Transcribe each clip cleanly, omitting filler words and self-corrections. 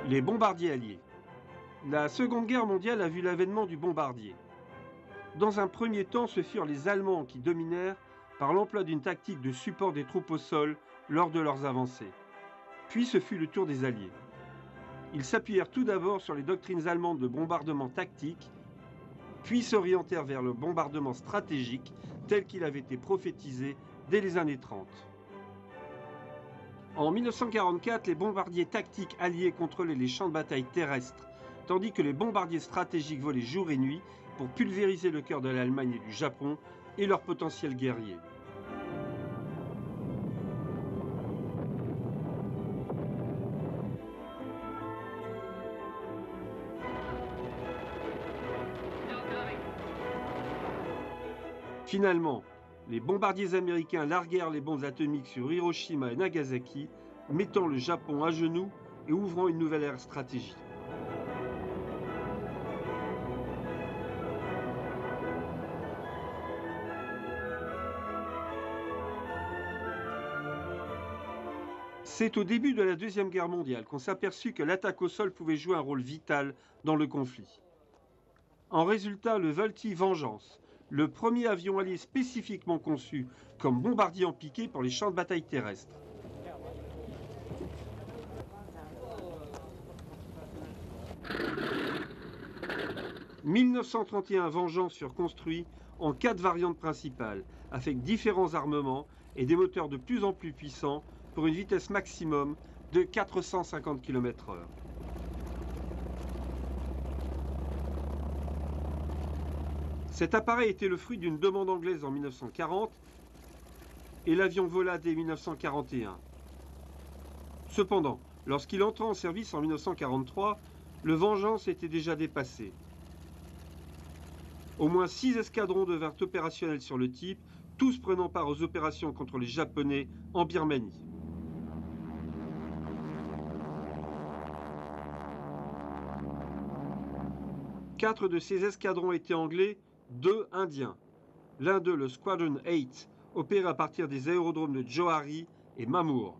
Les bombardiers alliés. La Seconde Guerre mondiale a vu l'avènement du bombardier. Dans un premier temps, ce furent les Allemands qui dominèrent par l'emploi d'une tactique de support des troupes au sol lors de leurs avancées. Puis ce fut le tour des Alliés. Ils s'appuyèrent tout d'abord sur les doctrines allemandes de bombardement tactique, puis s'orientèrent vers le bombardement stratégique tel qu'il avait été prophétisé dès les années 30. En 1944, les bombardiers tactiques alliés contrôlaient les champs de bataille terrestres, tandis que les bombardiers stratégiques volaient jour et nuit pour pulvériser le cœur de l'Allemagne et du Japon et leur potentiel guerrier. Finalement, les bombardiers américains larguèrent les bombes atomiques sur Hiroshima et Nagasaki, mettant le Japon à genoux et ouvrant une nouvelle ère stratégique. C'est au début de la Deuxième Guerre mondiale qu'on s'aperçut que l'attaque au sol pouvait jouer un rôle vital dans le conflit. En résulta le Vultee Vengeance, le premier avion allié spécifiquement conçu comme bombardier en piqué pour les champs de bataille terrestres. En 1931, Vengeance furent construits en 4 variantes principales, avec différents armements et des moteurs de plus en plus puissants pour une vitesse maximum de 450 km/h. Cet appareil était le fruit d'une demande anglaise en 1940 et l'avion vola dès 1941. Cependant, lorsqu'il entra en service en 1943, le Vengeance était déjà dépassé. Au moins 6 escadrons devinrent opérationnels sur le type, tous prenant part aux opérations contre les Japonais en Birmanie. Quatre de ces escadrons étaient anglais, 2 indiens. L'un d'eux, le Squadron 8, opérait à partir des aérodromes de Johari et Mamur.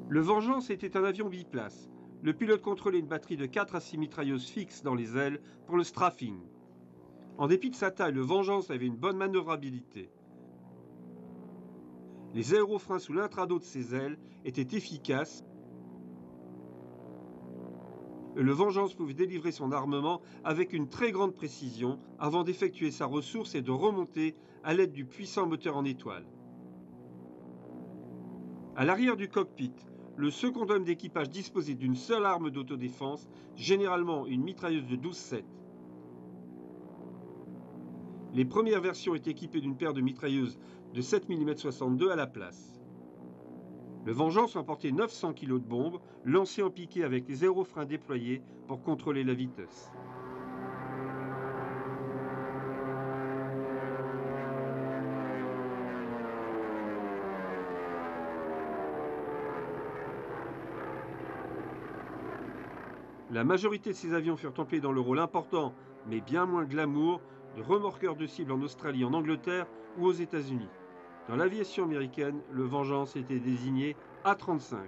Le Vengeance était un avion biplace. Le pilote contrôlait une batterie de 4 à 6 mitrailleuses fixes dans les ailes pour le strafing. En dépit de sa taille, le Vengeance avait une bonne manœuvrabilité. Les aérofreins sous l'intrado de ses ailes étaient efficaces. Le Vengeance pouvait délivrer son armement avec une très grande précision avant d'effectuer sa ressource et de remonter à l'aide du puissant moteur en étoile. À l'arrière du cockpit, le second homme d'équipage disposait d'une seule arme d'autodéfense, généralement une mitrailleuse de 12-7. Les premières versions étaient équipées d'une paire de mitrailleuses de 7 mm 62 à la place. Le Vengeance emportait 900 kg de bombes, lancées en piqué avec les aérofreins déployés pour contrôler la vitesse. La majorité de ces avions furent employés dans le rôle important, mais bien moins glamour, de remorqueurs de cibles en Australie, en Angleterre ou aux États-Unis. Dans l'aviation américaine, le Vengeance était désigné A-35.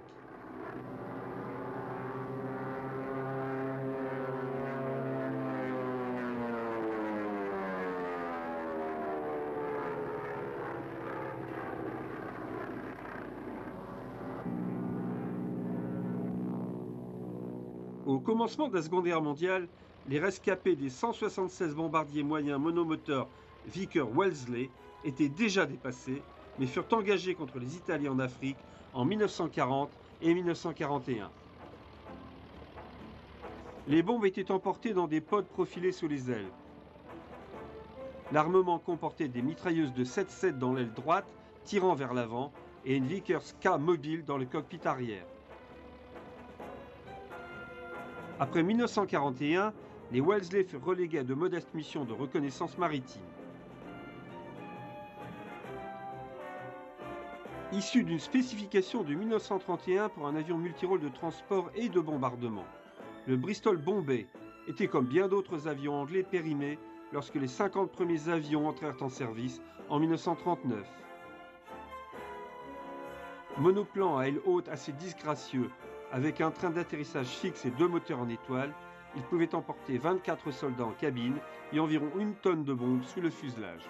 Au commencement de la Seconde Guerre mondiale, les rescapés des 176 bombardiers moyens monomoteurs Vickers-Wellesley étaient déjà dépassés, mais furent engagés contre les Italiens en Afrique en 1940 et 1941. Les bombes étaient emportées dans des pods profilés sous les ailes. L'armement comportait des mitrailleuses de 7-7 dans l'aile droite, tirant vers l'avant, et une Vickers K mobile dans le cockpit arrière. Après 1941, les Wellesley furent relégués à de modestes missions de reconnaissance maritime. Issu d'une spécification de 1931 pour un avion multirôle de transport et de bombardement, le Bristol Bombay était comme bien d'autres avions anglais périmé lorsque les 50 premiers avions entrèrent en service en 1939. Monoplan à aile haute assez disgracieux, avec un train d'atterrissage fixe et 2 moteurs en étoile, il pouvait emporter 24 soldats en cabine et environ 1 tonne de bombes sous le fuselage.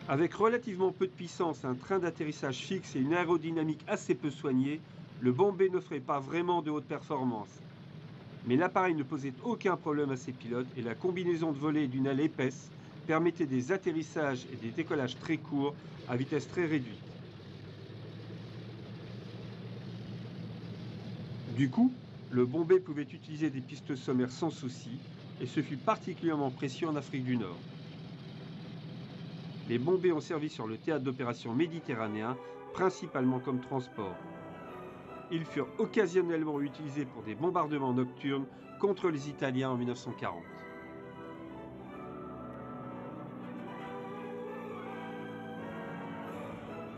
Avec relativement peu de puissance, un train d'atterrissage fixe et une aérodynamique assez peu soignée, le Bombay n'offrait pas vraiment de haute performance. Mais l'appareil ne posait aucun problème à ses pilotes et la combinaison de volets d'une aile épaisse permettait des atterrissages et des décollages très courts à vitesse très réduite. Du coup, le Bombay pouvait utiliser des pistes sommaires sans souci, et ce fut particulièrement précieux en Afrique du Nord. Les Bombay ont servi sur le théâtre d'opérations méditerranéen, principalement comme transport. Ils furent occasionnellement utilisés pour des bombardements nocturnes contre les Italiens en 1940.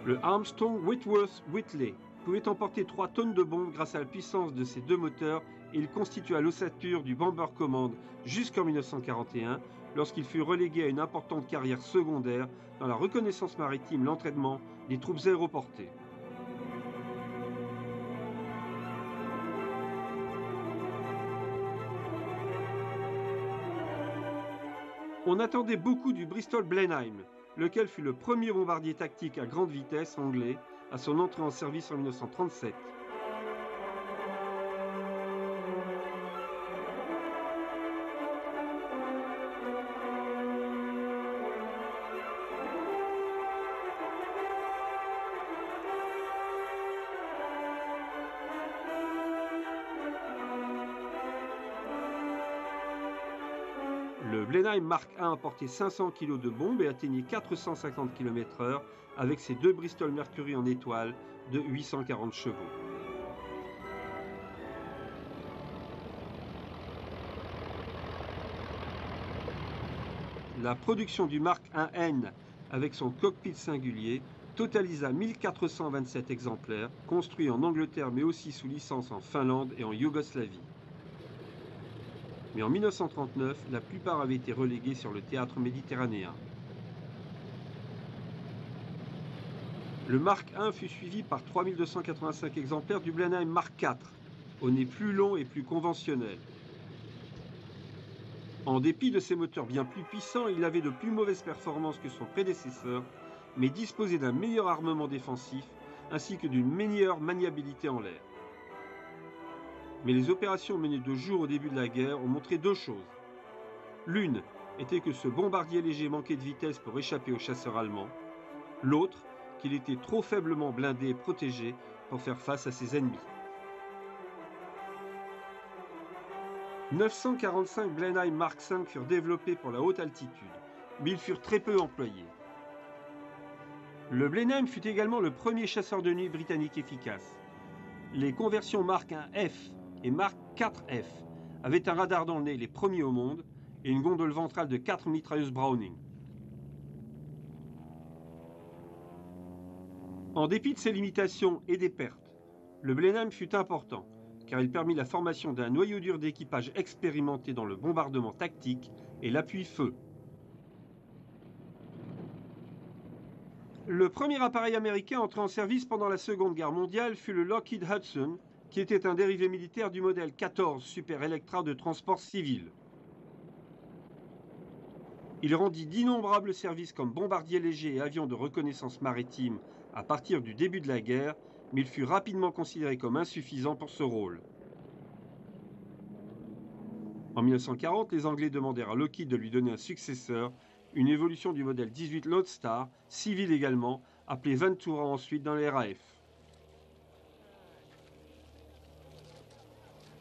Le Armstrong Whitworth Whitley pouvait emporter 3 tonnes de bombes grâce à la puissance de ses 2 moteurs et il constitua l'ossature du Bomber Command jusqu'en 1941 lorsqu'il fut relégué à une importante carrière secondaire dans la reconnaissance maritime, l'entraînement des troupes aéroportées. On attendait beaucoup du Bristol Blenheim, lequel fut le premier bombardier tactique à grande vitesse anglais à son entrée en service en 1937. Le Blenheim Mark I emportait 500 kg de bombes et atteignait 450 km/h avec ses 2 Bristol Mercury en étoile de 840 chevaux. La production du Mark I-N avec son cockpit singulier totalisa 1427 exemplaires, construits en Angleterre mais aussi sous licence en Finlande et en Yougoslavie. Mais en 1939, la plupart avaient été relégués sur le théâtre méditerranéen. Le Mark I fut suivi par 3285 exemplaires du Blenheim Mark IV, au nez plus long et plus conventionnel. En dépit de ses moteurs bien plus puissants, il avait de plus mauvaises performances que son prédécesseur, mais disposait d'un meilleur armement défensif ainsi que d'une meilleure maniabilité en l'air. Mais les opérations menées de jour au début de la guerre ont montré 2 choses. L'une était que ce bombardier léger manquait de vitesse pour échapper aux chasseurs allemands. L'autre, qu'il était trop faiblement blindé et protégé pour faire face à ses ennemis. 945 Blenheim Mark V furent développés pour la haute altitude, mais ils furent très peu employés. Le Blenheim fut également le premier chasseur de nuit britannique efficace. Les conversions Mark I-F et Mark IV-F avaient un radar dans le nez, les premiers au monde, et une gondole ventrale de 4 mitrailleuses Browning. En dépit de ses limitations et des pertes, le Blenheim fut important, car il permit la formation d'un noyau dur d'équipage expérimenté dans le bombardement tactique et l'appui-feu. Le premier appareil américain entré en service pendant la Seconde Guerre mondiale fut le Lockheed Hudson, qui était un dérivé militaire du modèle 14 Super Electra de transport civil. Il rendit d'innombrables services comme bombardier léger et avion de reconnaissance maritime à partir du début de la guerre, mais il fut rapidement considéré comme insuffisant pour ce rôle. En 1940, les Anglais demandèrent à Lockheed de lui donner un successeur, une évolution du modèle 18 Lodestar, civil également, appelé Ventura ensuite dans les RAF.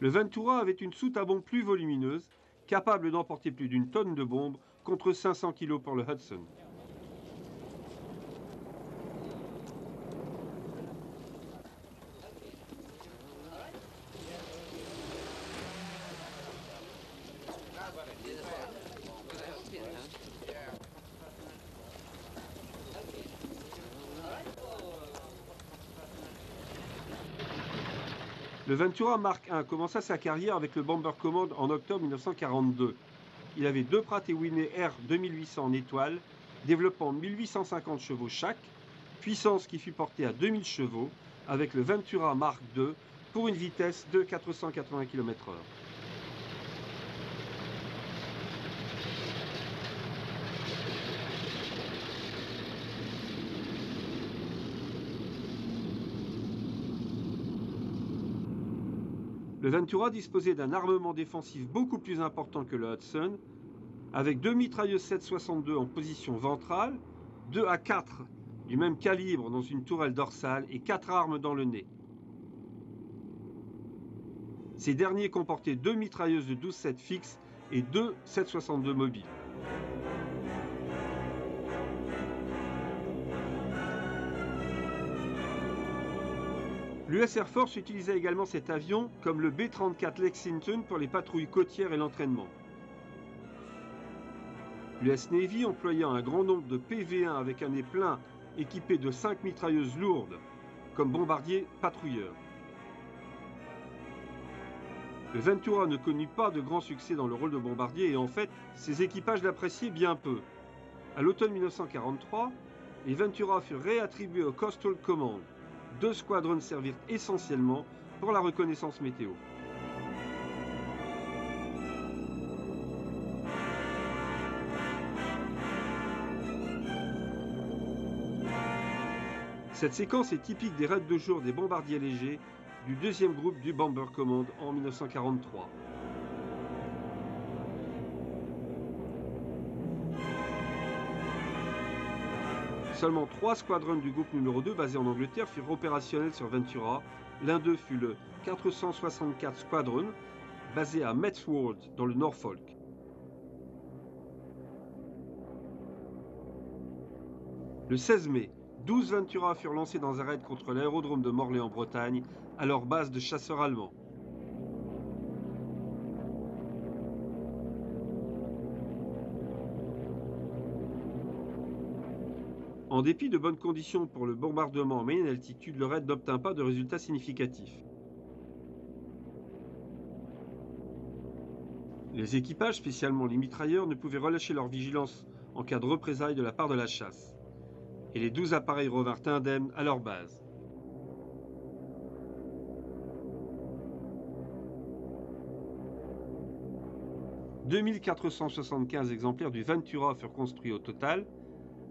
Le Ventura avait une soute à bombe plus volumineuse, capable d'emporter plus d'une tonne de bombes contre 500 kg pour le Hudson. Le Ventura Mark I commença sa carrière avec le Bomber Command en octobre 1942. Il avait 2 Pratt & Whitney R 2800 en étoile, développant 1850 chevaux chaque, puissance qui fut portée à 2000 chevaux avec le Ventura Mark II pour une vitesse de 480 km/h. Le Ventura disposait d'un armement défensif beaucoup plus important que le Hudson, avec 2 mitrailleuses 7,62 en position ventrale, 2 à 4 du même calibre dans une tourelle dorsale et 4 armes dans le nez. Ces derniers comportaient 2 mitrailleuses de 12,7 fixes et 2 7,62 mobiles. L'US Air Force utilisait également cet avion comme le B-34 Lexington pour les patrouilles côtières et l'entraînement. L'US Navy employant un grand nombre de PV-1 avec un nez plein équipé de 5 mitrailleuses lourdes comme bombardiers patrouilleurs. Le Ventura ne connut pas de grand succès dans le rôle de bombardier et en fait, ses équipages l'appréciaient bien peu. À l'automne 1943, les Ventura furent réattribués au Coastal Command. 2 squadrons servirent essentiellement pour la reconnaissance météo. Cette séquence est typique des raids de jour des bombardiers légers du 2e groupe du Bomber Command en 1943. Seulement 3 squadrons du groupe numéro 2 basé en Angleterre furent opérationnels sur Ventura. L'un d'eux fut le 464 Squadron, basé à Metswold dans le Norfolk. Le 16 mai, 12 Ventura furent lancés dans un raid contre l'aérodrome de Morlaix en Bretagne, à leur base de chasseurs allemands. En dépit de bonnes conditions pour le bombardement en moyenne altitude, le raid n'obtint pas de résultats significatifs. Les équipages, spécialement les mitrailleurs, ne pouvaient relâcher leur vigilance en cas de représailles de la part de la chasse. Et les 12 appareils revinrent indemnes à leur base. « 2475 exemplaires du Ventura furent construits au total.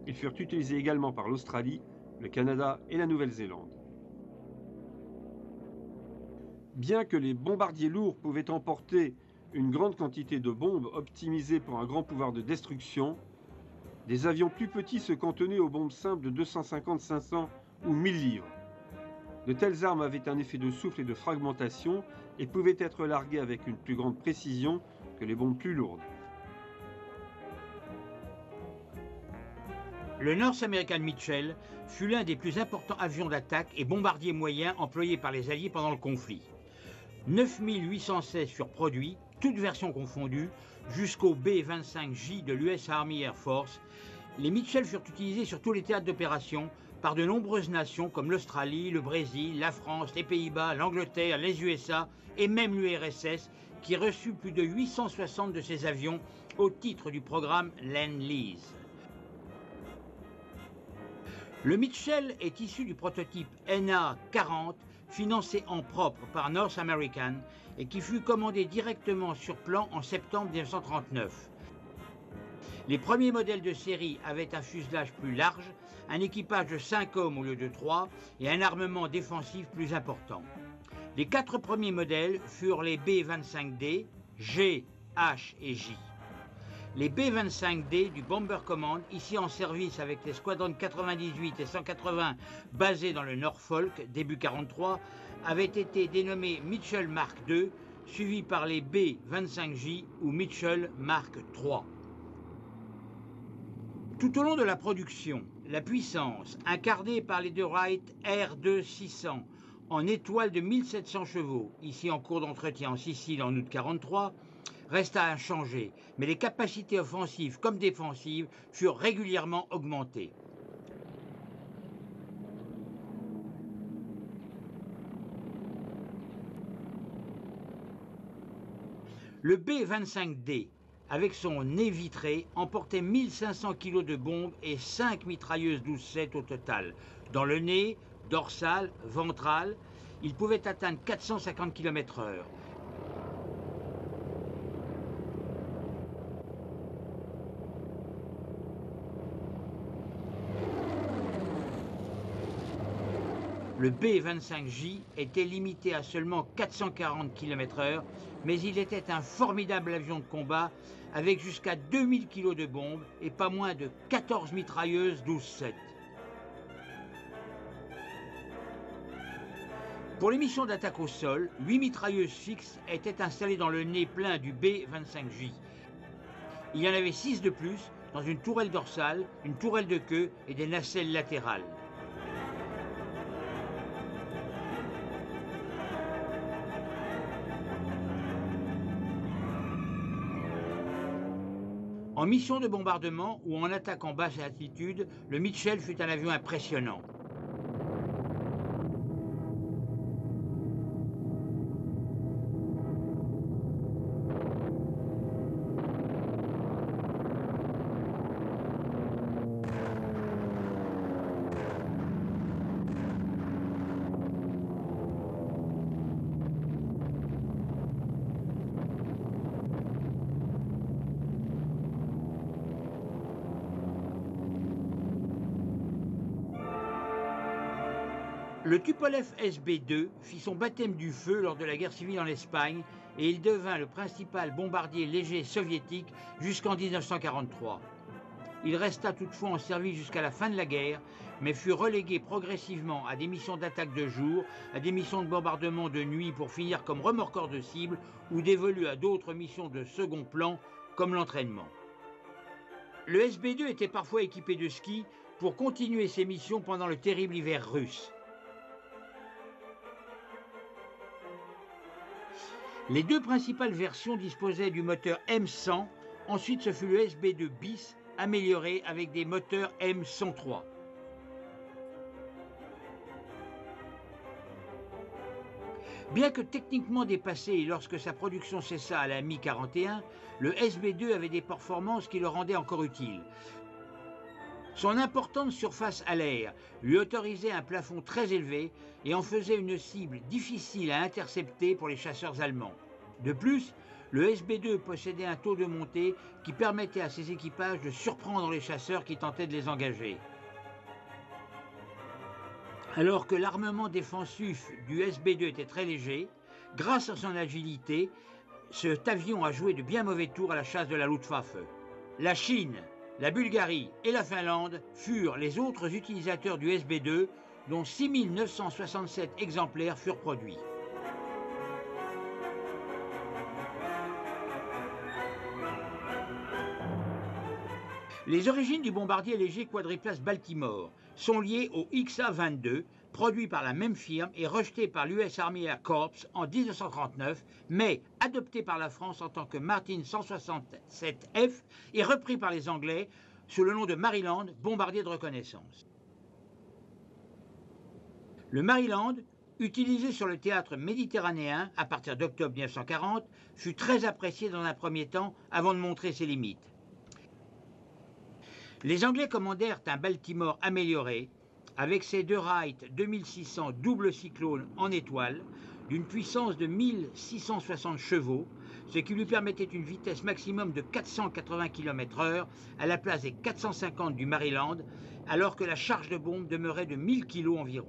Ils furent utilisés également par l'Australie, le Canada et la Nouvelle-Zélande. Bien que les bombardiers lourds pouvaient emporter une grande quantité de bombes optimisées pour un grand pouvoir de destruction, des avions plus petits se cantonnaient aux bombes simples de 250, 500 ou 1000 livres. De telles armes avaient un effet de souffle et de fragmentation et pouvaient être larguées avec une plus grande précision que les bombes plus lourdes. Le North American Mitchell fut l'un des plus importants avions d'attaque et bombardiers moyens employés par les Alliés pendant le conflit. 9816 furent produits, toutes versions confondues, jusqu'au B-25J de l'US Army Air Force. Les Mitchell furent utilisés sur tous les théâtres d'opération par de nombreuses nations comme l'Australie, le Brésil, la France, les Pays-Bas, l'Angleterre, les USA et même l'URSS, qui reçut plus de 860 de ces avions au titre du programme Lend-Lease. Le Mitchell est issu du prototype NA-40 financé en propre par North American et qui fut commandé directement sur plan en septembre 1939. Les premiers modèles de série avaient un fuselage plus large, un équipage de 5 hommes au lieu de 3 et un armement défensif plus important. Les 4 premiers modèles furent les B-25D, G, H et J. Les B-25D du Bomber Command, ici en service avec les squadrons 98 et 180 basés dans le Norfolk, début 1943, avaient été dénommés Mitchell Mark II, suivis par les B-25J ou Mitchell Mark III. Tout au long de la production, la puissance, incarnée par les deux Wright R2-600 en étoile de 1700 chevaux, ici en cours d'entretien en Sicile en août 1943, resta inchangée, mais les capacités offensives comme défensives furent régulièrement augmentées. Le B-25D, avec son nez vitré, emportait 1500 kg de bombes et 5 mitrailleuses 12-7 au total. Dans le nez, dorsal, ventral, il pouvait atteindre 450 km/h. Le B-25J était limité à seulement 440 km/h, mais il était un formidable avion de combat avec jusqu'à 2000 kg de bombes et pas moins de 14 mitrailleuses 12-7. Pour les missions d'attaque au sol, 8 mitrailleuses fixes étaient installées dans le nez plein du B-25J. Il y en avait 6 de plus dans une tourelle dorsale, une tourelle de queue et des nacelles latérales. En mission de bombardement ou en attaque en basse altitude, le Mitchell fut un avion impressionnant. Le Tupolev SB-2 fit son baptême du feu lors de la guerre civile en Espagne et il devint le principal bombardier léger soviétique jusqu'en 1943. Il resta toutefois en service jusqu'à la fin de la guerre, mais fut relégué progressivement à des missions d'attaque de jour, à des missions de bombardement de nuit pour finir comme remorqueur de cible ou dévolu à d'autres missions de second plan comme l'entraînement. Le SB-2 était parfois équipé de skis pour continuer ses missions pendant le terrible hiver russe. Les deux principales versions disposaient du moteur M100, ensuite ce fut le SB-2 bis, amélioré avec des moteurs M103. Bien que techniquement dépassé lorsque sa production cessa à la Mi-41, le SB-2 avait des performances qui le rendaient encore utile. Son importante surface à l'air lui autorisait un plafond très élevé et en faisait une cible difficile à intercepter pour les chasseurs allemands. De plus, le SB-2 possédait un taux de montée qui permettait à ses équipages de surprendre les chasseurs qui tentaient de les engager. Alors que l'armement défensif du SB-2 était très léger, grâce à son agilité, cet avion a joué de bien mauvais tours à la chasse de la Luftwaffe. La Chine, la Bulgarie et la Finlande furent les autres utilisateurs du SB-2, dont 6967 exemplaires furent produits. Les origines du bombardier léger quadriplace Baltimore sont liées au XA-22, produit par la même firme et rejeté par l'US Army Air Corps en 1939, mais adopté par la France en tant que Martin 167F et repris par les Anglais sous le nom de Maryland, bombardier de reconnaissance. Le Maryland, utilisé sur le théâtre méditerranéen à partir d'octobre 1940, fut très apprécié dans un premier temps avant de montrer ses limites. Les Anglais commandèrent un Baltimore amélioré avec ses deux Wright 2600 double cyclone en étoile d'une puissance de 1660 chevaux, ce qui lui permettait une vitesse maximum de 480 km/h à la place des 450 du Maryland, alors que la charge de bombe demeurait de 1000 kg environ.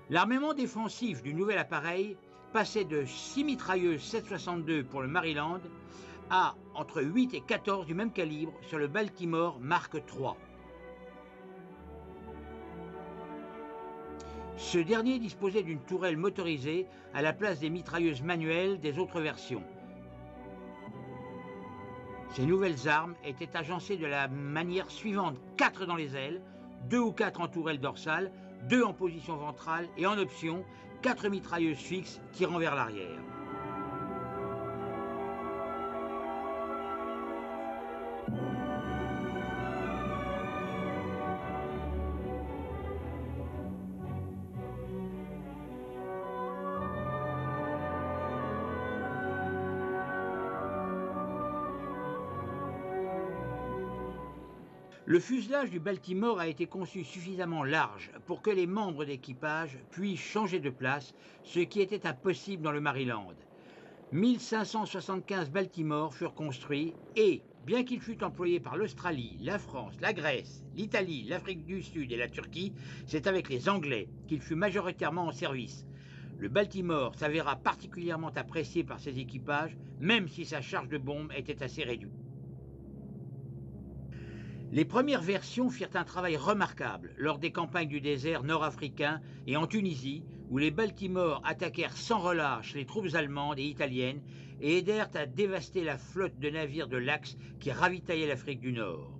L'armement défensif du nouvel appareil passait de 6 mitrailleuses 7,62 pour le Maryland à entre 8 et 14 du même calibre sur le Baltimore Mark III. Ce dernier disposait d'une tourelle motorisée à la place des mitrailleuses manuelles des autres versions. Ces nouvelles armes étaient agencées de la manière suivante: 4 dans les ailes, 2 ou 4 en tourelle dorsale, 2 en position ventrale et en option, 4 mitrailleuses fixes tirant vers l'arrière. Le fuselage du Baltimore a été conçu suffisamment large pour que les membres d'équipage puissent changer de place, ce qui était impossible dans le Maryland. 1575 Baltimore furent construits et, bien qu'il fût employé par l'Australie, la France, la Grèce, l'Italie, l'Afrique du Sud et la Turquie, c'est avec les Anglais qu'il fut majoritairement en service. Le Baltimore s'avéra particulièrement apprécié par ses équipages, même si sa charge de bombes était assez réduite. Les premières versions firent un travail remarquable lors des campagnes du désert nord-africain et en Tunisie, où les Baltimore attaquèrent sans relâche les troupes allemandes et italiennes et aidèrent à dévaster la flotte de navires de l'Axe qui ravitaillait l'Afrique du Nord.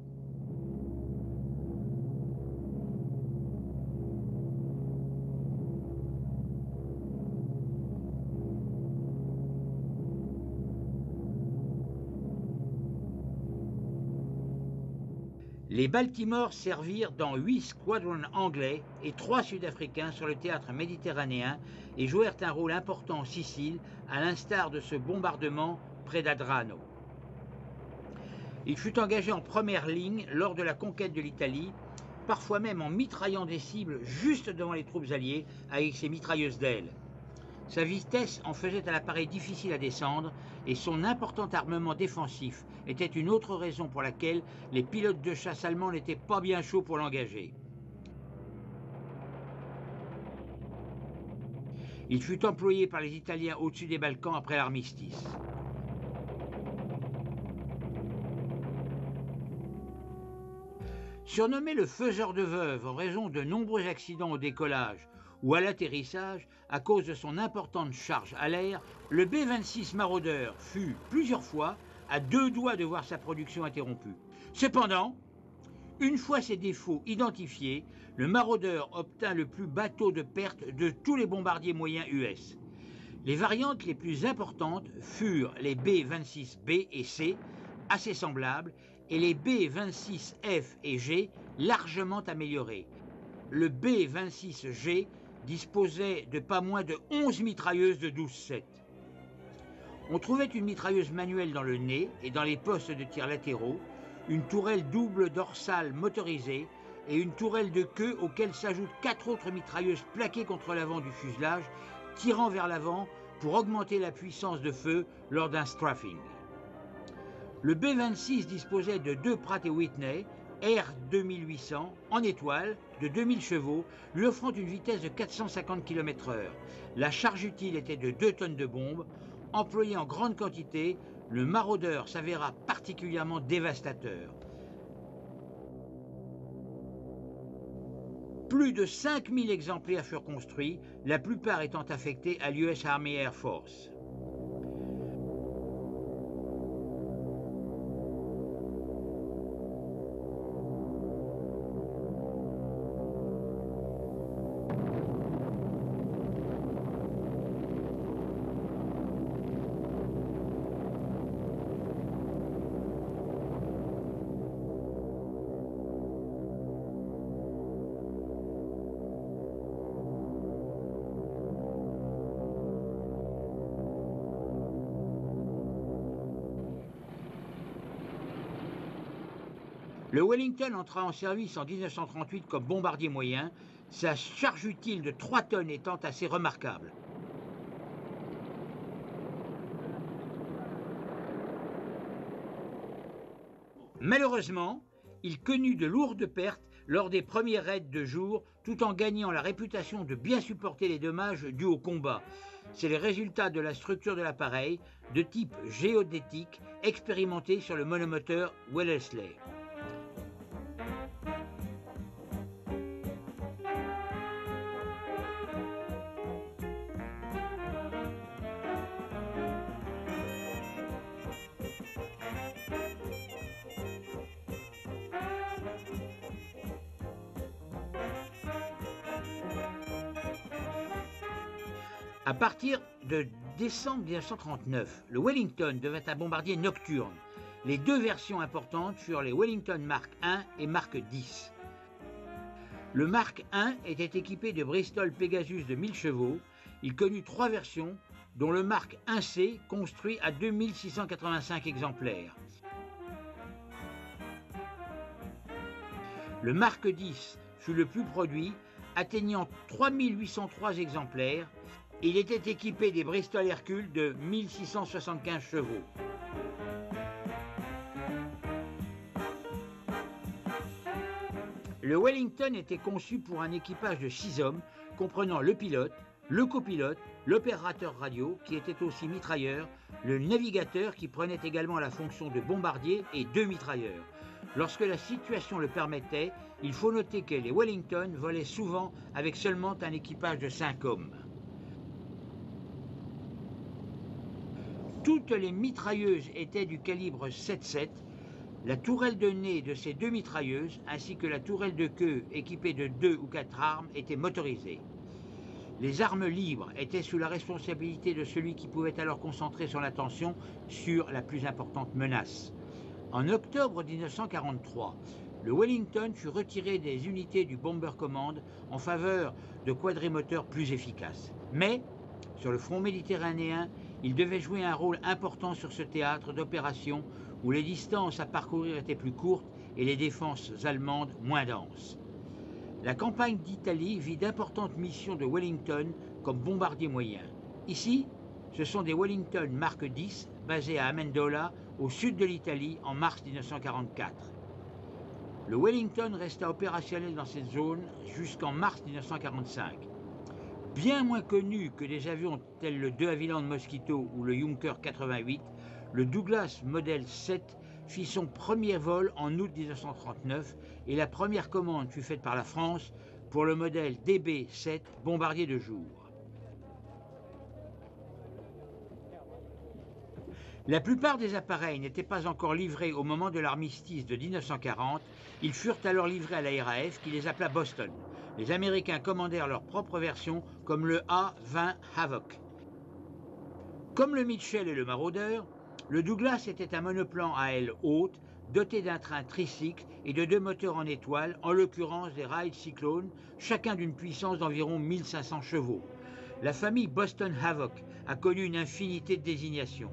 Les Baltimore servirent dans 8 squadrons anglais et 3 sud-africains sur le théâtre méditerranéen et jouèrent un rôle important en Sicile, à l'instar de ce bombardement près d'Adrano. Il fut engagé en première ligne lors de la conquête de l'Italie, parfois même en mitraillant des cibles juste devant les troupes alliées avec ses mitrailleuses d'ailes. Sa vitesse en faisait à l'appareil difficile à descendre et son important armement défensif était une autre raison pour laquelle les pilotes de chasse allemands n'étaient pas bien chauds pour l'engager. Il fut employé par les Italiens au-dessus des Balkans après l'armistice. Surnommé le faiseur de veuves en raison de nombreux accidents au décollage ou à l'atterrissage à cause de son importante charge à l'air, le B-26 Marauder fut plusieurs fois à 2 doigts de voir sa production interrompue. Cependant, une fois ses défauts identifiés, le Marauder obtint le plus bas taux de perte de tous les bombardiers moyens US. Les variantes les plus importantes furent les B-26B et C, assez semblables, et les B-26F et G, largement améliorés. Le B-26G disposait de pas moins de 11 mitrailleuses de 12,7. On trouvait une mitrailleuse manuelle dans le nez et dans les postes de tir latéraux, une tourelle double dorsale motorisée et une tourelle de queue auxquelles s'ajoutent 4 autres mitrailleuses plaquées contre l'avant du fuselage, tirant vers l'avant pour augmenter la puissance de feu lors d'un strafing. Le B-26 disposait de 2 Pratt & Whitney R2800 en étoile de 2000 chevaux, lui offrant une vitesse de 450 km/h. La charge utile était de 2 tonnes de bombes. Employé en grande quantité, le Marauder s'avéra particulièrement dévastateur. Plus de 5000 exemplaires furent construits, la plupart étant affectés à l'US Army Air Force. Le Wellington entra en service en 1938 comme bombardier moyen, sa charge utile de 3 tonnes étant assez remarquable. Malheureusement, il connut de lourdes pertes lors des premiers raids de jour, tout en gagnant la réputation de bien supporter les dommages dus au combat. C'est le résultat de la structure de l'appareil, de type géodétique, expérimenté sur le monomoteur Wellesley. À partir de décembre 1939, le Wellington devint un bombardier nocturne. Les 2 versions importantes furent les Wellington Mark I et Mark X. Le Mark I était équipé de Bristol Pegasus de 1000 chevaux. Il connut 3 versions, dont le Mark IC construit à 2685 exemplaires. Le Mark X fut le plus produit, atteignant 3803 exemplaires. Il était équipé des Bristol Hercules de 1675 chevaux. Le Wellington était conçu pour un équipage de 6 hommes, comprenant le pilote, le copilote, l'opérateur radio, qui était aussi mitrailleur, le navigateur, qui prenait également la fonction de bombardier, et 2 mitrailleurs. Lorsque la situation le permettait, il faut noter que les Wellington volaient souvent avec seulement un équipage de 5 hommes. Toutes les mitrailleuses étaient du calibre 7,7. La tourelle de nez de ces 2 mitrailleuses, ainsi que la tourelle de queue équipée de 2 ou 4 armes, étaient motorisées. Les armes libres étaient sous la responsabilité de celui qui pouvait alors concentrer son attention sur la plus importante menace. En octobre 1943, le Wellington fut retiré des unités du Bomber Command en faveur de quadrimoteurs plus efficaces. Mais, sur le front méditerranéen, il devait jouer un rôle important sur ce théâtre d'opération où les distances à parcourir étaient plus courtes et les défenses allemandes moins denses. La campagne d'Italie vit d'importantes missions de Wellington comme bombardier moyen. Ici, ce sont des Wellington Mark X basés à Amendola, au sud de l'Italie, en mars 1944. Le Wellington resta opérationnel dans cette zone jusqu'en mars 1945. Bien moins connu que des avions tels le De Havilland Mosquito ou le Junker 88, le Douglas Model 7 fit son premier vol en août 1939 et la première commande fut faite par la France pour le modèle DB-7 bombardier de jour. La plupart des appareils n'étaient pas encore livrés au moment de l'armistice de 1940. Ils furent alors livrés à la RAF qui les appela Boston. Les Américains commandèrent leur propre version comme le A-20 Havoc. Comme le Mitchell et le Marauder, le Douglas était un monoplan à aile haute, doté d'un train tricycle et de 2 moteurs en étoile, en l'occurrence des Wright Cyclone, chacun d'une puissance d'environ 1500 chevaux. La famille Boston Havoc a connu une infinité de désignations.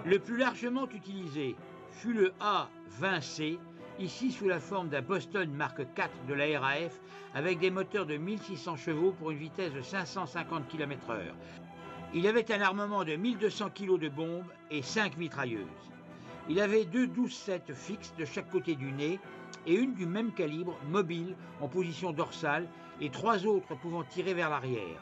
Le plus largement utilisé fut le A-20C, ici sous la forme d'un Boston Mark IV de la RAF, avec des moteurs de 1600 chevaux pour une vitesse de 550 km/h. Il avait un armement de 1200 kg de bombes et 5 mitrailleuses. Il avait 2 12-7 fixes de chaque côté du nez et une du même calibre, mobile, en position dorsale, et 3 autres pouvant tirer vers l'arrière.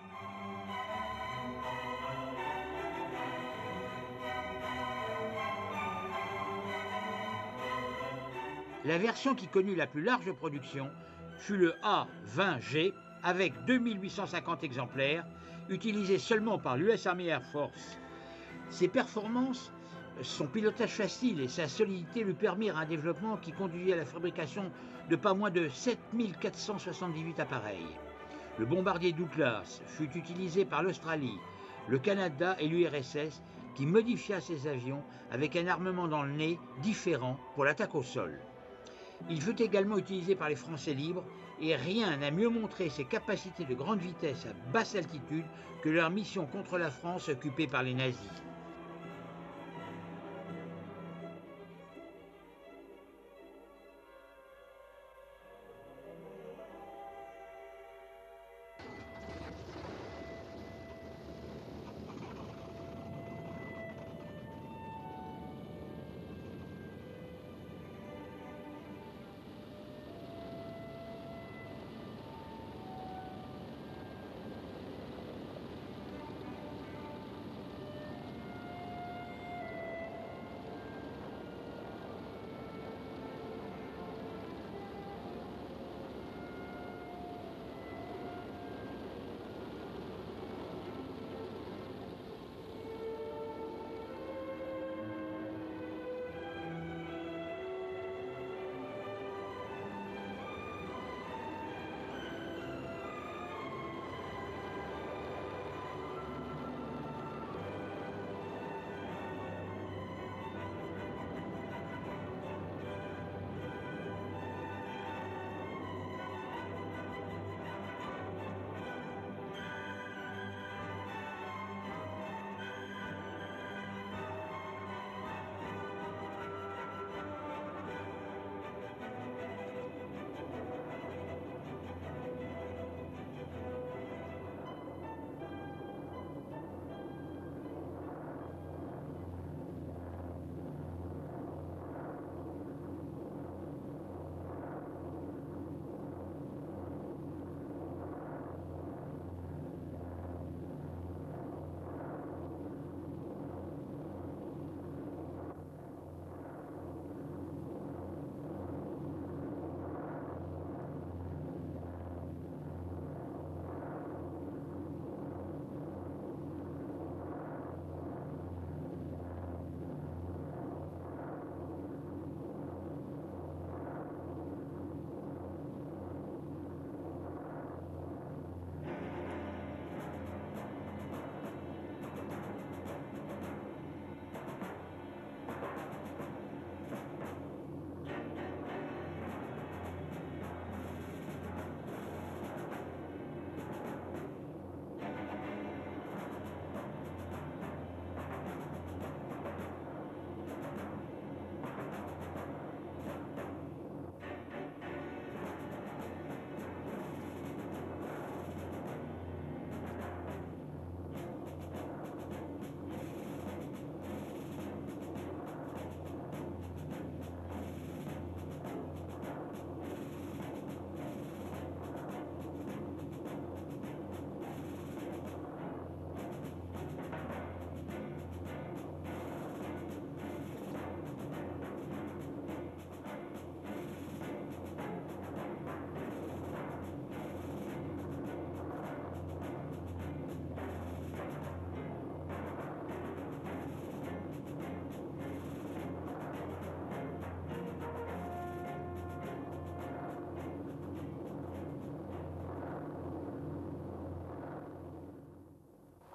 La version qui connut la plus large production fut le A-20G avec 2850 exemplaires, utilisé seulement par l'US Army Air Force. Ses performances, son pilotage facile et sa solidité lui permirent un développement qui conduisit à la fabrication de pas moins de 7478 appareils. Le bombardier Douglas fut utilisé par l'Australie, le Canada et l'URSS qui modifia ses avions avec un armement dans le nez différent pour l'attaque au sol. Il fut également utilisé par les Français libres et rien n'a mieux montré ses capacités de grande vitesse à basse altitude que leur mission contre la France occupée par les nazis.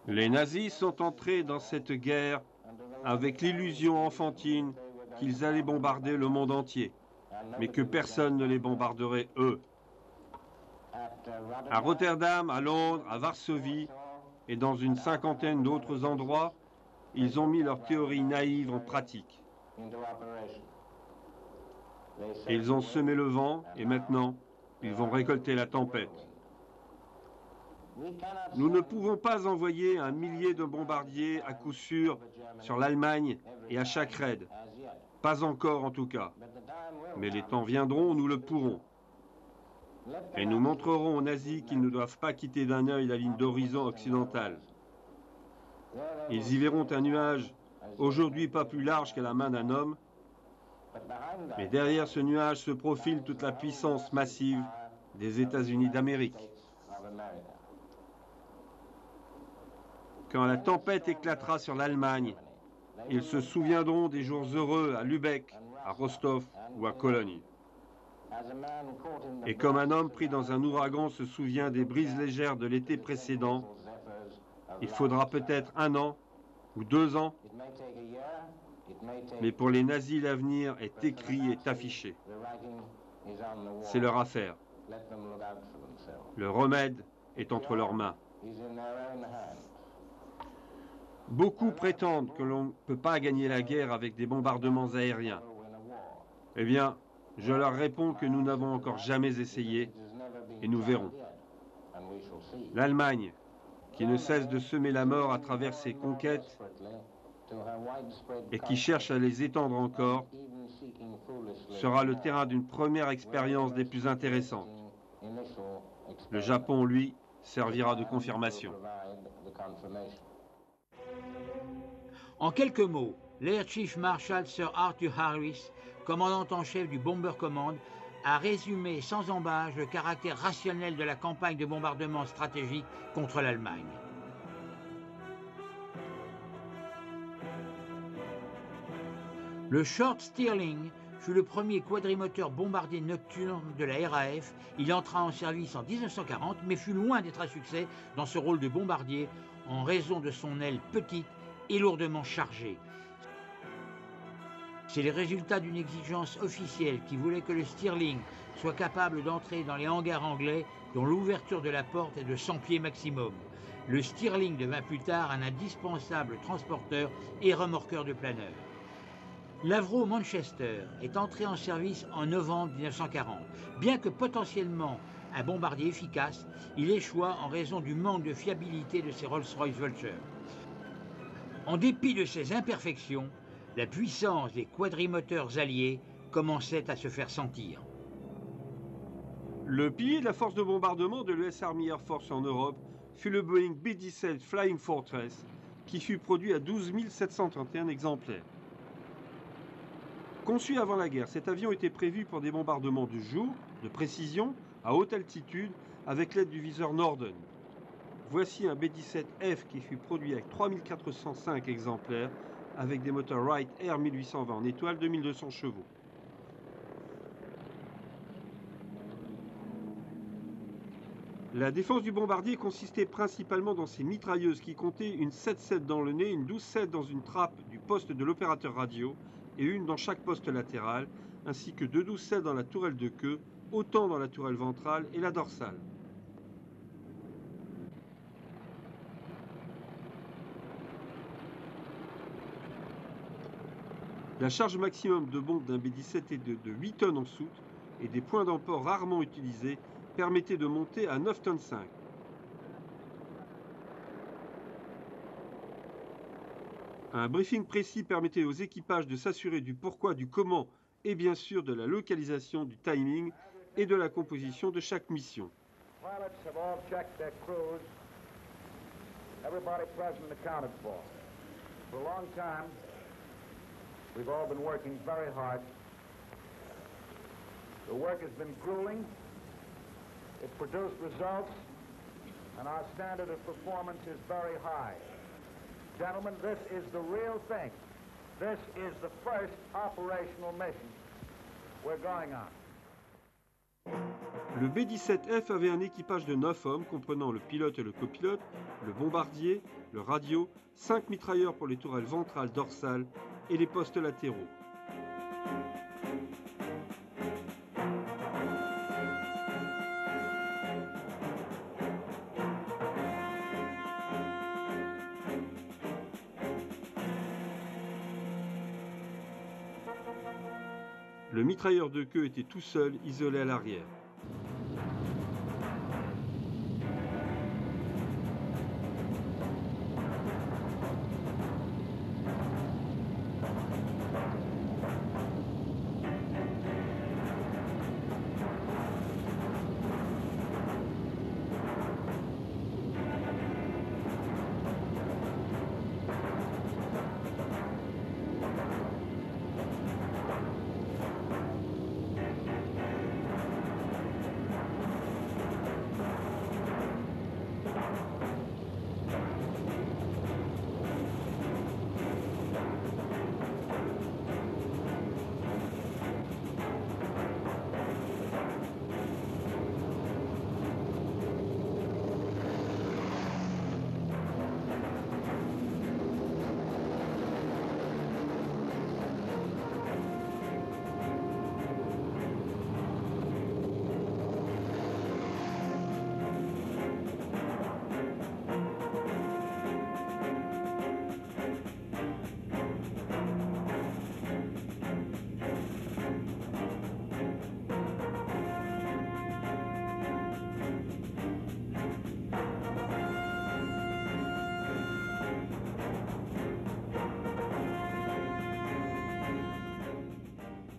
Les nazis sont entrés dans cette guerre avec l'illusion enfantine qu'ils allaient bombarder le monde entier, mais que personne ne les bombarderait eux. À Rotterdam, à Londres, à Varsovie et dans une cinquantaine d'autres endroits, ils ont mis leur théorie naïve en pratique. Ils ont semé le vent et maintenant, ils vont récolter la tempête. Nous ne pouvons pas envoyer 1 millier de bombardiers à coup sûr sur l'Allemagne et à chaque raid. Pas encore en tout cas. Mais les temps viendront où nous le pourrons. Et nous montrerons aux nazis qu'ils ne doivent pas quitter d'un œil la ligne d'horizon occidentale. Ils y verront un nuage, aujourd'hui pas plus large qu'à la main d'un homme, mais derrière ce nuage se profile toute la puissance massive des États-Unis d'Amérique. Quand la tempête éclatera sur l'Allemagne, ils se souviendront des jours heureux à Lübeck, à Rostov ou à Cologne. Et comme un homme pris dans un ouragan se souvient des brises légères de l'été précédent, il faudra peut-être 1 an ou 2 ans, mais pour les nazis l'avenir est écrit et affiché. C'est leur affaire. Le remède est entre leurs mains. Beaucoup prétendent que l'on ne peut pas gagner la guerre avec des bombardements aériens. Eh bien, je leur réponds que nous n'avons encore jamais essayé et nous verrons. L'Allemagne, qui ne cesse de semer la mort à travers ses conquêtes et qui cherche à les étendre encore, sera le terrain d'une première expérience des plus intéressantes. Le Japon, lui, servira de confirmation. En quelques mots, l'Air Chief Marshal Sir Arthur Harris, commandant en chef du Bomber Command, a résumé sans embâche le caractère rationnel de la campagne de bombardement stratégique contre l'Allemagne. Le Short Stirling fut le premier quadrimoteur bombardier nocturne de la RAF. Il entra en service en 1940, mais fut loin d'être un succès dans ce rôle de bombardier en raison de son aile petite et lourdement chargée. C'est le résultat d'une exigence officielle qui voulait que le Stirling soit capable d'entrer dans les hangars anglais dont l'ouverture de la porte est de 100 pieds maximum. Le Stirling devint plus tard un indispensable transporteur et remorqueur de planeurs. L'Avro Manchester est entré en service en novembre 1940. Bien que potentiellement un bombardier efficace, il échoua en raison du manque de fiabilité de ses Rolls-Royce Vulture. En dépit de ces imperfections, la puissance des quadrimoteurs alliés commençait à se faire sentir. Le pilier de la force de bombardement de l'US Army Air Force en Europe fut le Boeing B-17 Flying Fortress, qui fut produit à 12 731 exemplaires. Conçu avant la guerre, cet avion était prévu pour des bombardements de jour, de précision, à haute altitude, avec l'aide du viseur Norden. Voici un B-17F qui fut produit avec 3405 exemplaires, avec des moteurs Wright Air 1820 en étoile, 2200 chevaux. La défense du bombardier consistait principalement dans ses mitrailleuses qui comptaient une 7-7 dans le nez, une 12-7 dans une trappe du poste de l'opérateur radio et une dans chaque poste latéral, ainsi que 2 12-7 dans la tourelle de queue, autant dans la tourelle ventrale et la dorsale. La charge maximum de bombe d'un B-17 est de 8 tonnes en soute et des points d'emport rarement utilisés permettaient de monter à 9 tonnes 5. Un briefing précis permettait aux équipages de s'assurer du pourquoi, du comment et bien sûr de la localisation, du timing et de la composition de chaque mission. We've all been working very hard. The work has been grueling. It produced results, and our standard of performance is very high. Gentlemen, this is the real thing. This is the first operational mission we're going on. Le B-17F avait un équipage de 9 hommes comprenant le pilote et le copilote, le bombardier, le radio, 5 mitrailleurs pour les tourelles ventrales dorsales et les postes latéraux. Le mitrailleur de queue était tout seul, isolé à l'arrière.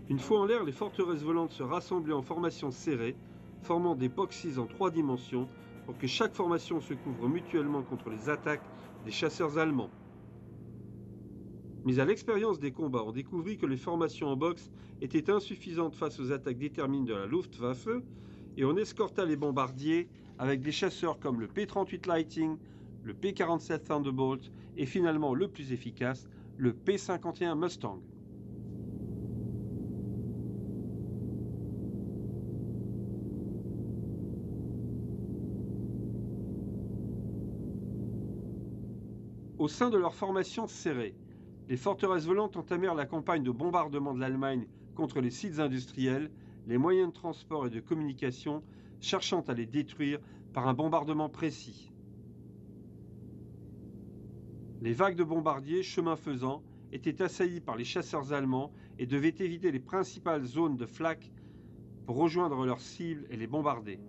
Une fois en l'air, les forteresses volantes se rassemblaient en formation serrée, formant des boxes en 3 dimensions pour que chaque formation se couvre mutuellement contre les attaques des chasseurs allemands. Mais à l'expérience des combats, on découvrit que les formations en boxe étaient insuffisantes face aux attaques déterminées de la Luftwaffe et on escorta les bombardiers avec des chasseurs comme le P-38 Lightning, le P-47 Thunderbolt et finalement le plus efficace, le P-51 Mustang. Au sein de leur formation serrée, les forteresses volantes entamèrent la campagne de bombardement de l'Allemagne contre les sites industriels, les moyens de transport et de communication, cherchant à les détruire par un bombardement précis. Les vagues de bombardiers, chemin faisant, étaient assaillies par les chasseurs allemands et devaient éviter les principales zones de flak pour rejoindre leurs cibles et les bombarder.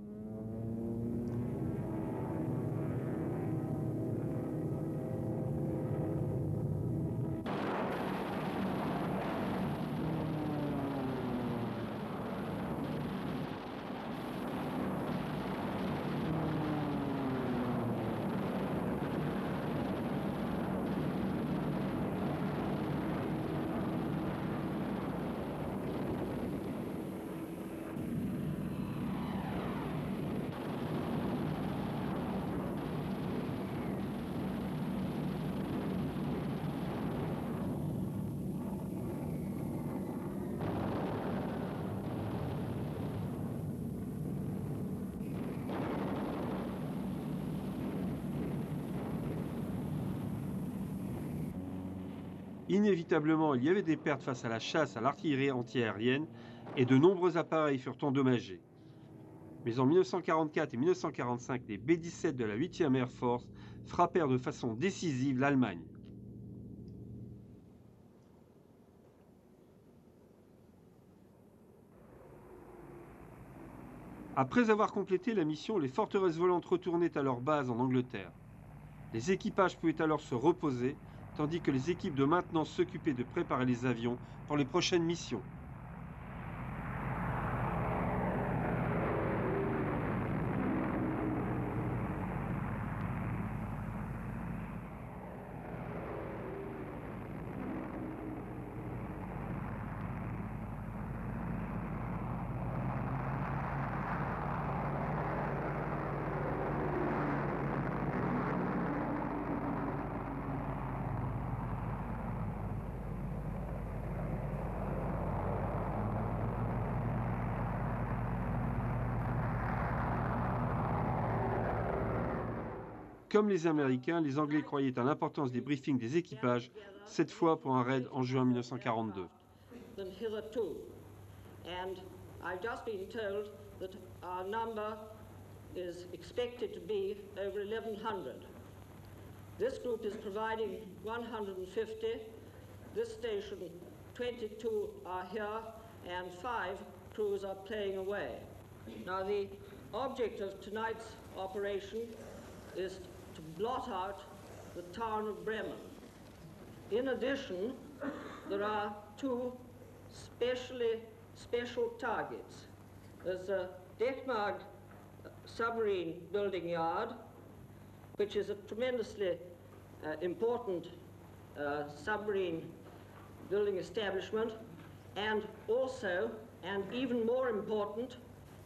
Inévitablement, il y avait des pertes face à la chasse à l'artillerie antiaérienne et de nombreux appareils furent endommagés. Mais en 1944 et 1945, les B-17 de la 8e Air Force frappèrent de façon décisive l'Allemagne. Après avoir complété la mission, les forteresses volantes retournaient à leur base en Angleterre. Les équipages pouvaient alors se reposer, tandis que les équipes de maintenance s'occupaient de préparer les avions pour les prochaines missions. Comme les Américains, les Anglais croyaient à l'importance des briefings des équipages, cette fois pour un raid en juin 1942. I've just been told that our number is expected to be over 1,100. This group is providing 150. This station, 22 are here, and 5 crews are playing away. Now, the object of tonight's operation is to blot out the town of Bremen. In addition, there are 2 special targets. There's a Detmark submarine building yard, which is a tremendously important submarine building establishment, and also, and even more important,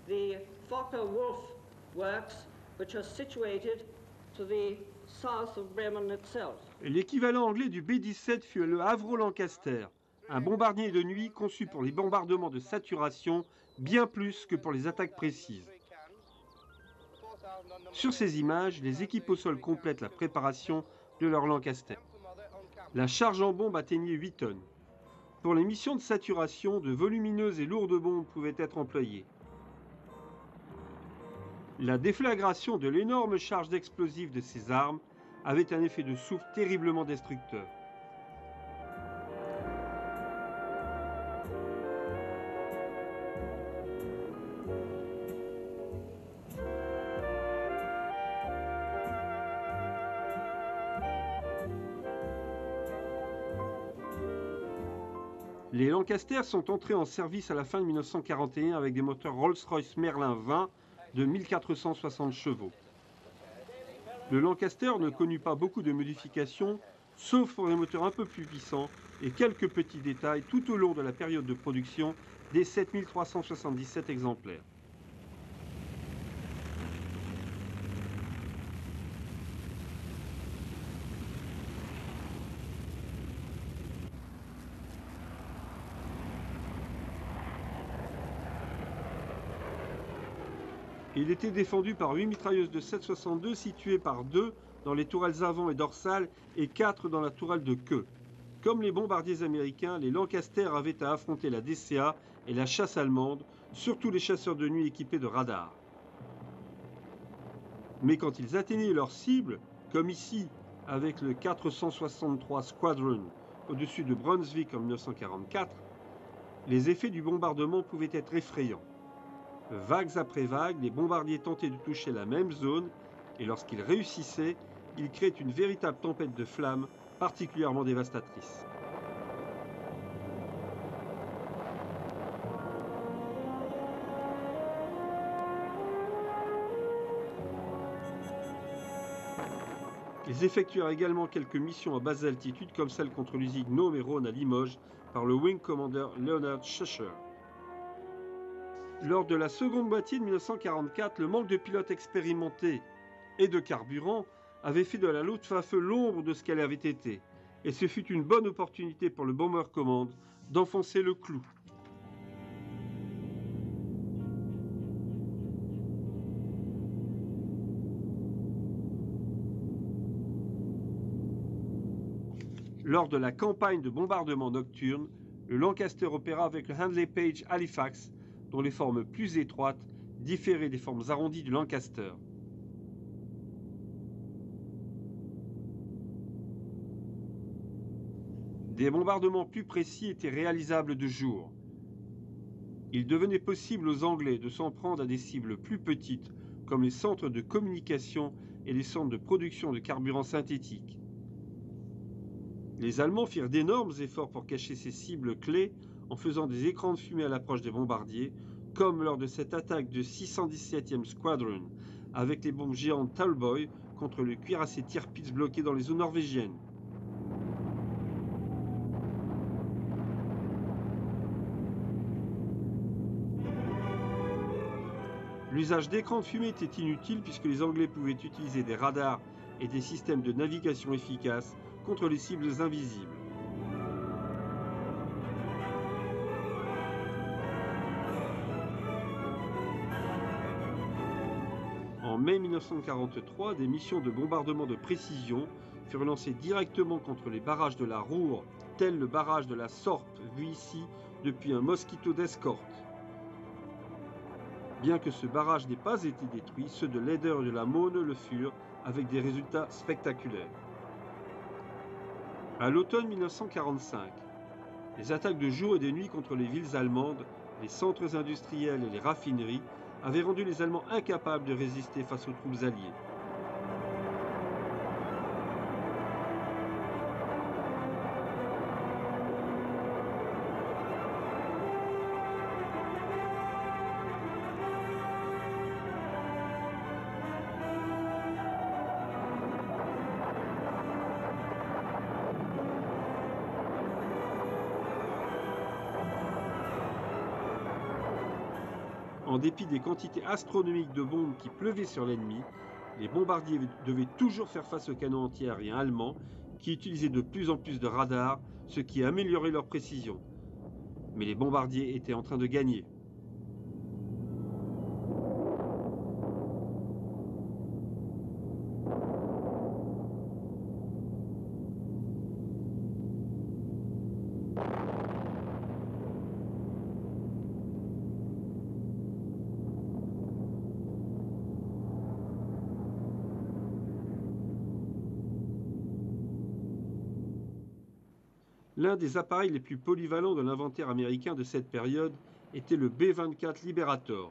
the Fokker-Wulf works, which are situated to the south of Bremen itself. L'équivalent anglais du B-17 fut le Avro Lancaster, un bombardier de nuit conçu pour les bombardements de saturation bien plus que pour les attaques précises. Sur ces images, les équipes au sol complètent la préparation de leur Lancaster. La charge en bombe atteignait 8 tonnes. Pour les missions de saturation, de volumineuses et lourdes bombes pouvaient être employées. La déflagration de l'énorme charge d'explosifs de ces armes avait un effet de souffle terriblement destructeur. Les Lancaster sont entrés en service à la fin de 1941 avec des moteurs Rolls-Royce Merlin 20 de 1460 chevaux. Le Lancaster ne connut pas beaucoup de modifications, sauf pour des moteurs un peu plus puissants et quelques petits détails tout au long de la période de production des 7377 exemplaires. Il était défendu par 8 mitrailleuses de 7,62 situées par 2 dans les tourelles avant et dorsales et 4 dans la tourelle de queue. Comme les bombardiers américains, les Lancaster avaient à affronter la DCA et la chasse allemande, surtout les chasseurs de nuit équipés de radars. Mais quand ils atteignaient leur cible, comme ici avec le 463 Squadron au-dessus de Brunswick en 1944, les effets du bombardement pouvaient être effrayants. Vagues après vagues, les bombardiers tentaient de toucher la même zone et lorsqu'ils réussissaient, ils créaient une véritable tempête de flammes particulièrement dévastatrice. Ils effectuèrent également quelques missions à basse altitude comme celle contre l'usine Nome et Rhône à Limoges par le Wing Commander Leonard Schuster. Lors de la seconde moitié de 1944, le manque de pilotes expérimentés et de carburant avait fait de la Luftwaffe l'ombre de ce qu'elle avait été, et ce fut une bonne opportunité pour le Bomber Command d'enfoncer le clou. Lors de la campagne de bombardement nocturne, le Lancaster opéra avec le Handley Page Halifax, dont les formes plus étroites différaient des formes arrondies du Lancaster. Des bombardements plus précis étaient réalisables de jour. Il devenait possible aux Anglais de s'en prendre à des cibles plus petites, comme les centres de communication et les centres de production de carburant synthétique. Les Allemands firent d'énormes efforts pour cacher ces cibles clés en faisant des écrans de fumée à l'approche des bombardiers, comme lors de cette attaque de 617e Squadron, avec les bombes géantes Tallboy contre le cuirassé Tirpitz bloqué dans les eaux norvégiennes. L'usage d'écrans de fumée était inutile puisque les Anglais pouvaient utiliser des radars et des systèmes de navigation efficaces contre les cibles invisibles. En mai 1943, des missions de bombardement de précision furent lancées directement contre les barrages de la Ruhr, tel le barrage de la Sorpe vu ici depuis un Mosquito d'escorte. Bien que ce barrage n'ait pas été détruit, ceux de l'Eder et de la Möhne le furent, avec des résultats spectaculaires. À l'automne 1945, les attaques de jour et de nuit contre les villes allemandes, les centres industriels et les raffineries avaient rendu les Allemands incapables de résister face aux troupes alliées. En dépit des quantités astronomiques de bombes qui pleuvaient sur l'ennemi, les bombardiers devaient toujours faire face aux canons antiaériens allemands qui utilisaient de plus en plus de radars, ce qui améliorait leur précision. Mais les bombardiers étaient en train de gagner. L'un des appareils les plus polyvalents de l'inventaire américain de cette période était le B-24 Liberator.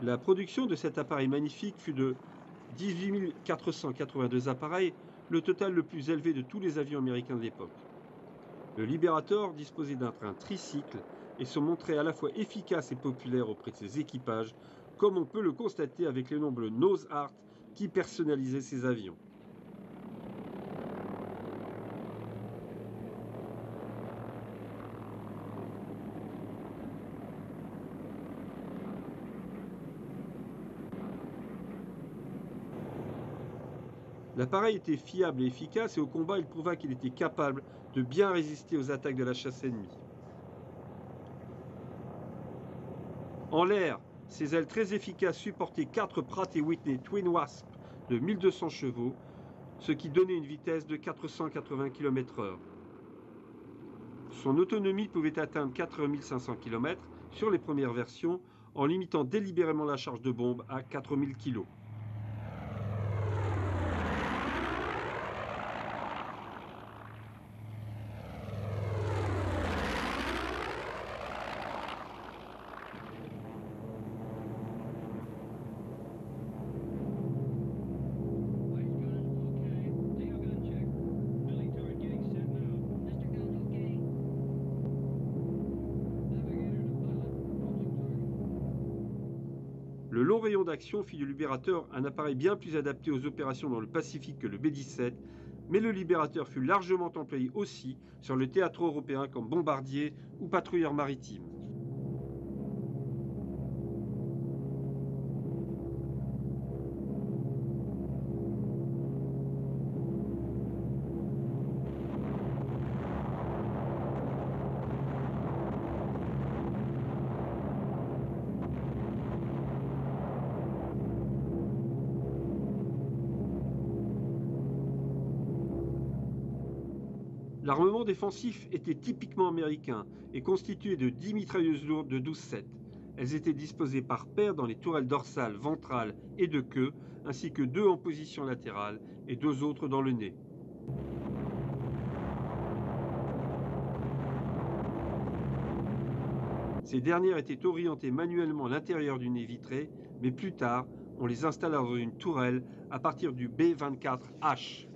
La production de cet appareil magnifique fut de 18 482 appareils, le total le plus élevé de tous les avions américains de l'époque. Le Liberator disposait d'un train tricycle et se montrait à la fois efficace et populaire auprès de ses équipages, comme on peut le constater avec les nombreux nose art qui personnalisaient ces avions. L'appareil était fiable et efficace et au combat il prouva qu'il était capable de bien résister aux attaques de la chasse ennemie. En l'air, ses ailes très efficaces supportaient 4 Pratt & Whitney Twin Wasp de 1200 chevaux, ce qui donnait une vitesse de 480 km/h. Son autonomie pouvait atteindre 4500 km sur les premières versions en limitant délibérément la charge de bombe à 4000 kg. Le long rayon d'action fit du Liberator un appareil bien plus adapté aux opérations dans le Pacifique que le B-17, mais le Liberator fut largement employé aussi sur le théâtre européen comme bombardier ou patrouilleur maritime. L'armement défensif était typiquement américain et constitué de 10 mitrailleuses lourdes de 12-7. Elles étaient disposées par paires dans les tourelles dorsales, ventrales et de queue, ainsi que 2 en position latérale et 2 autres dans le nez. Ces dernières étaient orientées manuellement à l'intérieur du nez vitré, mais plus tard, on les installa dans une tourelle à partir du B-24H.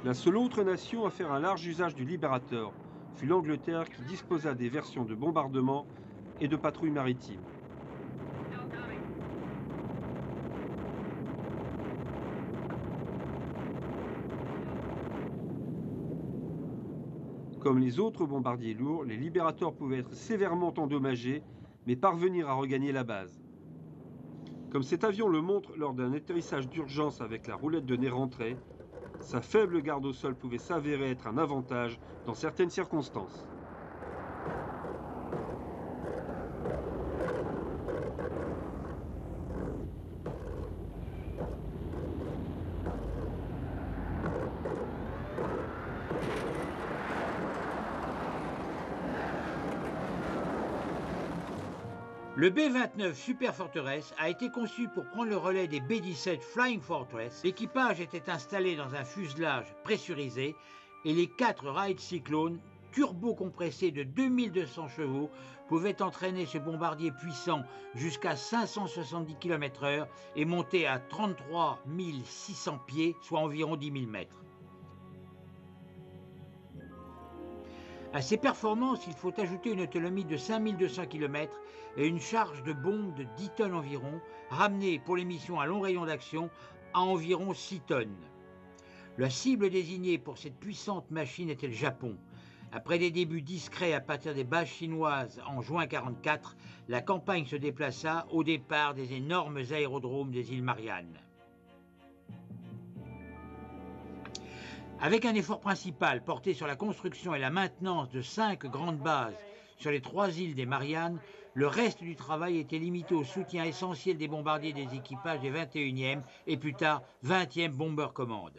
La seule autre nation à faire un large usage du Liberator fut l'Angleterre qui disposa des versions de bombardement et de patrouille maritime. Comme les autres bombardiers lourds, les Liberators pouvaient être sévèrement endommagés, mais parvenir à regagner la base. Comme cet avion le montre lors d'un atterrissage d'urgence avec la roulette de nez rentrée, sa faible garde au sol pouvait s'avérer être un avantage dans certaines circonstances. Le B-29 Super Fortress a été conçu pour prendre le relais des B-17 Flying Fortress. L'équipage était installé dans un fuselage pressurisé et les 4 Wright Cyclone turbo-compressés de 2200 chevaux pouvaient entraîner ce bombardier puissant jusqu'à 570 km/h et monter à 33 600 pieds, soit environ 10 000 mètres. À ces performances, il faut ajouter une autonomie de 5200 km et une charge de bombe de 10 tonnes environ, ramenée pour les missions à long rayon d'action à environ 6 tonnes. La cible désignée pour cette puissante machine était le Japon. Après des débuts discrets à partir des bases chinoises en juin 1944, la campagne se déplaça au départ des énormes aérodromes des îles Mariannes. Avec un effort principal porté sur la construction et la maintenance de 5 grandes bases sur les 3 îles des Mariannes, le reste du travail était limité au soutien essentiel des bombardiers des équipages des 21e et plus tard 20e Bomber Command.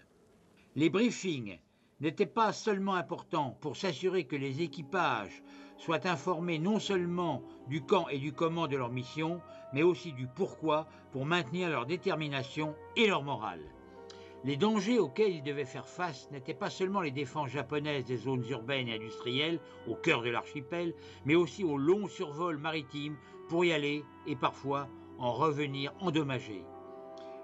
Les briefings n'étaient pas seulement importants pour s'assurer que les équipages soient informés non seulement du quand et du comment de leur mission, mais aussi du pourquoi pour maintenir leur détermination et leur morale. Les dangers auxquels ils devaient faire face n'étaient pas seulement les défenses japonaises des zones urbaines et industrielles, au cœur de l'archipel, mais aussi aux longs survols maritimes pour y aller et parfois en revenir endommagés.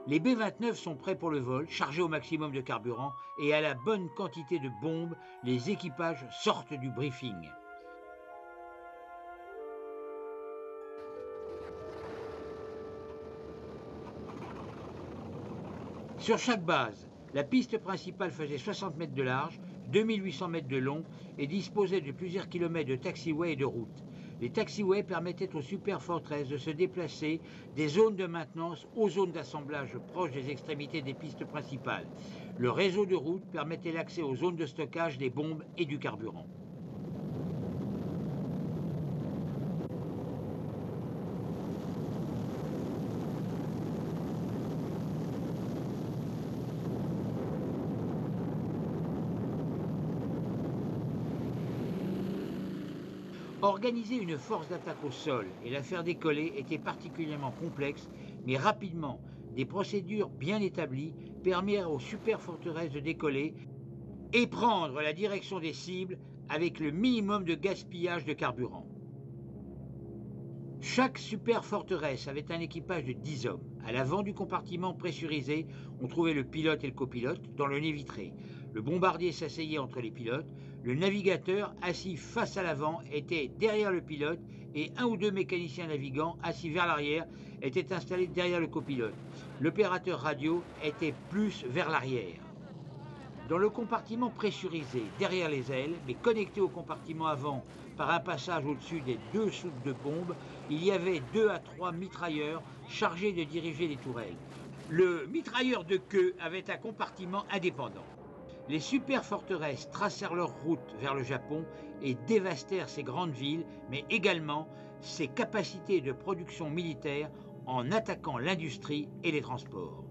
Les B-29 sont prêts pour le vol, chargés au maximum de carburant et à la bonne quantité de bombes, les équipages sortent du briefing. Sur chaque base, la piste principale faisait 60 mètres de large, 2800 mètres de long et disposait de plusieurs kilomètres de taxiways et de routes. Les taxiways permettaient aux Super Fortress de se déplacer des zones de maintenance aux zones d'assemblage proches des extrémités des pistes principales. Le réseau de routes permettait l'accès aux zones de stockage des bombes et du carburant. Organiser une force d'attaque au sol et la faire décoller était particulièrement complexe, mais rapidement, des procédures bien établies permirent aux Super Fortress de décoller et prendre la direction des cibles avec le minimum de gaspillage de carburant. Chaque Super Fortress avait un équipage de 10 hommes. À l'avant du compartiment pressurisé, on trouvait le pilote et le copilote dans le nez vitré. Le bombardier s'asseyait entre les pilotes, le navigateur, assis face à l'avant, était derrière le pilote et un ou deux mécaniciens navigants, assis vers l'arrière, étaient installés derrière le copilote. L'opérateur radio était plus vers l'arrière. Dans le compartiment pressurisé, derrière les ailes, mais connecté au compartiment avant par un passage au-dessus des 2 soutes de bombes, il y avait 2 à 3 mitrailleurs chargés de diriger les tourelles. Le mitrailleur de queue avait un compartiment indépendant. Les Super Fortress tracèrent leur route vers le Japon et dévastèrent ces grandes villes, mais également ses capacités de production militaire en attaquant l'industrie et les transports.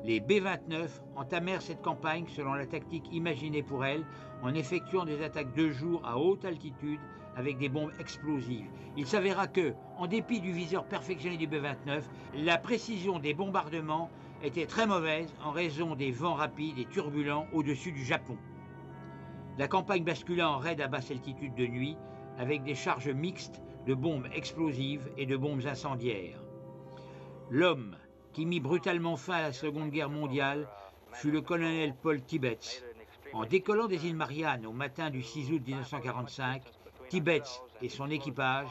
Les B-29 entamèrent cette campagne selon la tactique imaginée pour elles, en effectuant des attaques de jour à haute altitude avec des bombes explosives. Il s'avéra que, en dépit du viseur perfectionné du B-29, la précision des bombardements était très mauvaise en raison des vents rapides et turbulents au-dessus du Japon. La campagne bascula en raid à basse altitude de nuit, avec des charges mixtes de bombes explosives et de bombes incendiaires. L'homme qui mit brutalement fin à la Seconde Guerre mondiale fut le colonel Paul Tibbets. En décollant des îles Mariannes au matin du 6 août 1945, Tibbets et son équipage,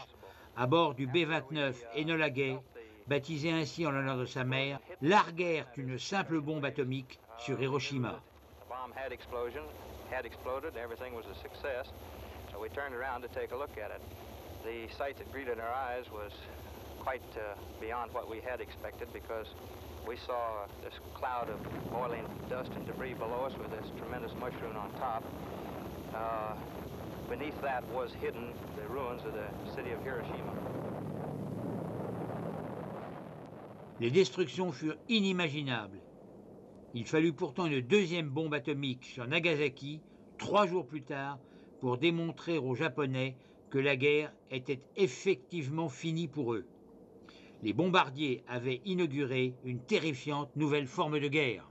à bord du B-29 Enola Gay, baptisé ainsi en l'honneur de sa mère, larguèrent une simple bombe atomique sur Hiroshima. quite beyond what we had expected, because we saw this cloud of boiling dust and debris below us with this tremendous mushroom on top. Beneath that was hidden the ruins of the city of Hiroshima. Les destructions furent inimaginables. Il fallut pourtant une deuxième bombe atomique sur Nagasaki 3 jours plus tard pour démontrer aux Japonais que la guerre était effectivement finie pour eux. Les bombardiers avaient inauguré une terrifiante nouvelle forme de guerre.